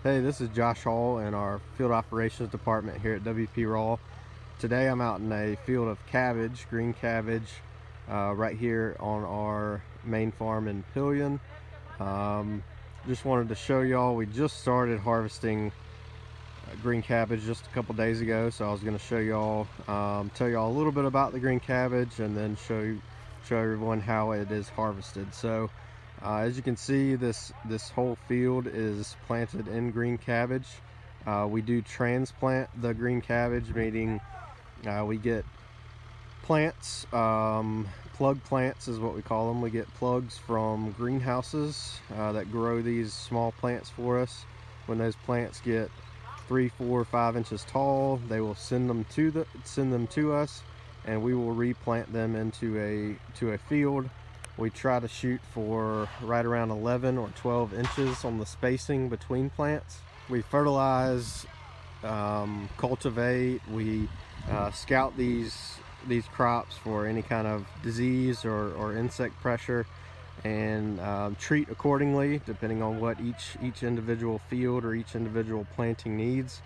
Hey, this is Josh Hall in our field operations department here at WP Rawl. Today I'm out in a field of cabbage, green cabbage, right here on our main farm in Pelion. Just wanted to show y'all, we just started harvesting green cabbage just a couple days ago, so I was going to show y'all, tell y'all a little bit about the green cabbage and then show everyone how it is harvested. So as you can see, this whole field is planted in green cabbage. We do transplant the green cabbage, meaning we get plants, plug plants is what we call them. We get plugs from greenhouses that grow these small plants for us. When those plants get 3, 4, 5 inches tall, they will send them to us, and we will replant them into a field. We try to shoot for right around 11 or 12 inches on the spacing between plants. We fertilize, cultivate, we scout these crops for any kind of disease or insect pressure, and treat accordingly depending on what each individual field or each individual planting needs.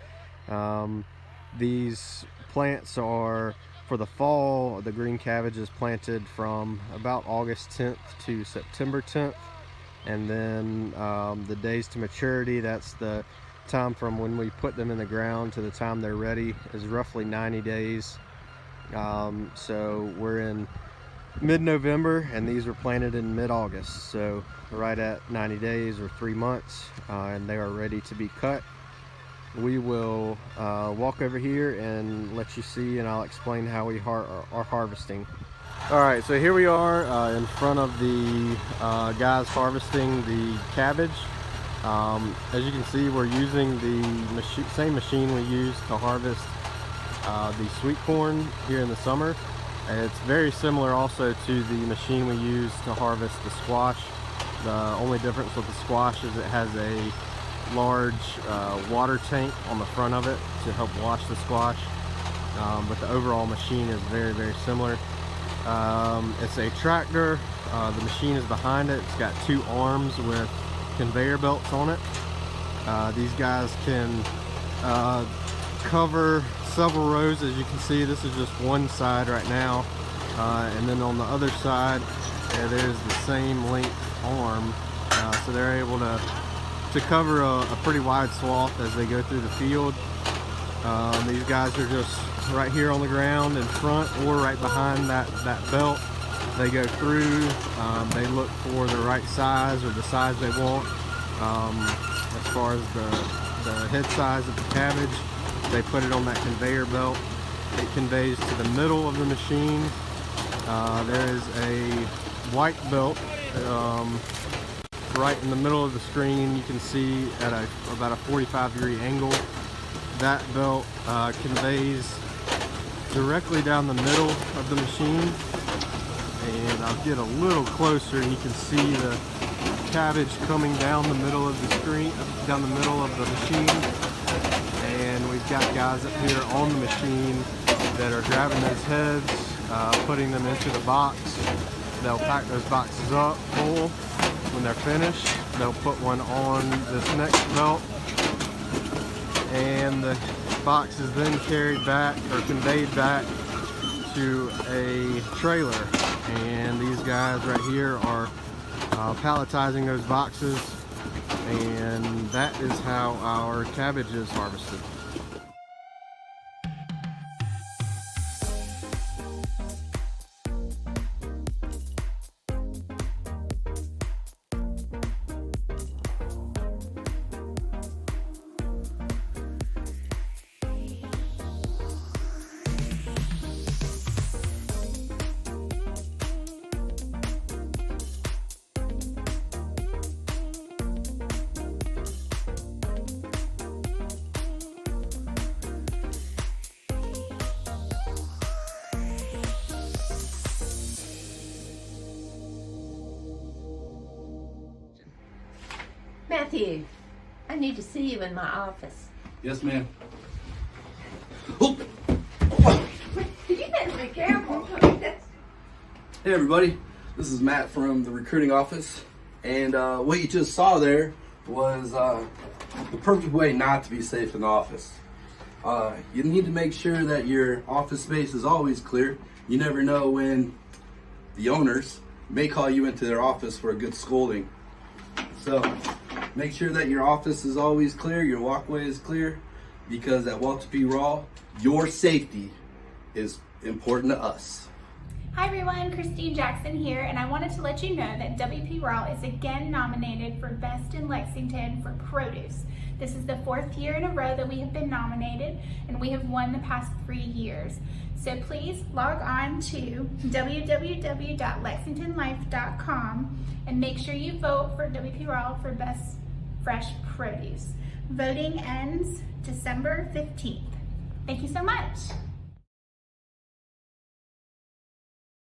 These plants are, for the fall, the green cabbage is planted from about August 10th to September 10th, and then the days to maturity, that's the time from when we put them in the ground to the time they're ready, is roughly 90 days. So we're in mid-November and these were planted in mid-August, so right at 90 days or 3 months, and they are ready to be cut. We will walk over here and let you see, and I'll explain how we are harvesting. Alright, so here we are in front of the guys harvesting the cabbage. As you can see, we're using the same machine we use to harvest the sweet corn here in the summer. It's very similar also to the machine we use to harvest the squash. The only difference with the squash is it has a large water tank on the front of it to help wash the squash, but the overall machine is very, very similar. It's a tractor. The machine is behind it. It's got 2 arms with conveyor belts on it. These guys can cover several rows. As you can see, this is just one side right now, and then on the other side there's the same length arm, so they're able to cover a pretty wide swath as they go through the field. These guys are just right here on the ground in front or right behind that belt. They go through, they look for the right size or the size they want. As far as the head size of the cabbage, they put it on that conveyor belt. It conveys to the middle of the machine. There is a white belt right in the middle of the screen. You can see at about a 45-degree angle. That belt conveys directly down the middle of the machine, and I'll get a little closer and you can see the cabbage coming down the middle of the screen, down the middle of the machine. And we've got guys up here on the machine that are grabbing those heads, putting them into the box. They'll pack those boxes up full. When they're finished, they'll put one on this next belt, and the box is then carried back or conveyed back to a trailer. And these guys right here are palletizing those boxes, and that is how our cabbage is harvested. Matthew, I need to see you in my office. Yes, ma'am. You better be careful. Hey, everybody. This is Matt from the recruiting office. And what you just saw there was the perfect way not to be safe in the office. You need to make sure that your office space is always clear. You never know when the owners may call you into their office for a good scolding. So make sure that your office is always clear, your walkway is clear, because at WP Rawl, your safety is important to us. Hi everyone, Christine Jackson here, and I wanted to let you know that WP Rawl is again nominated for Best in Lexington for Produce. This is the 4th year in a row that we have been nominated, and we have won the past 3 years. So please log on to www.lexingtonlife.com and make sure you vote for WP Rawl for Best Fresh Produce. Voting ends December 15th. Thank you so much.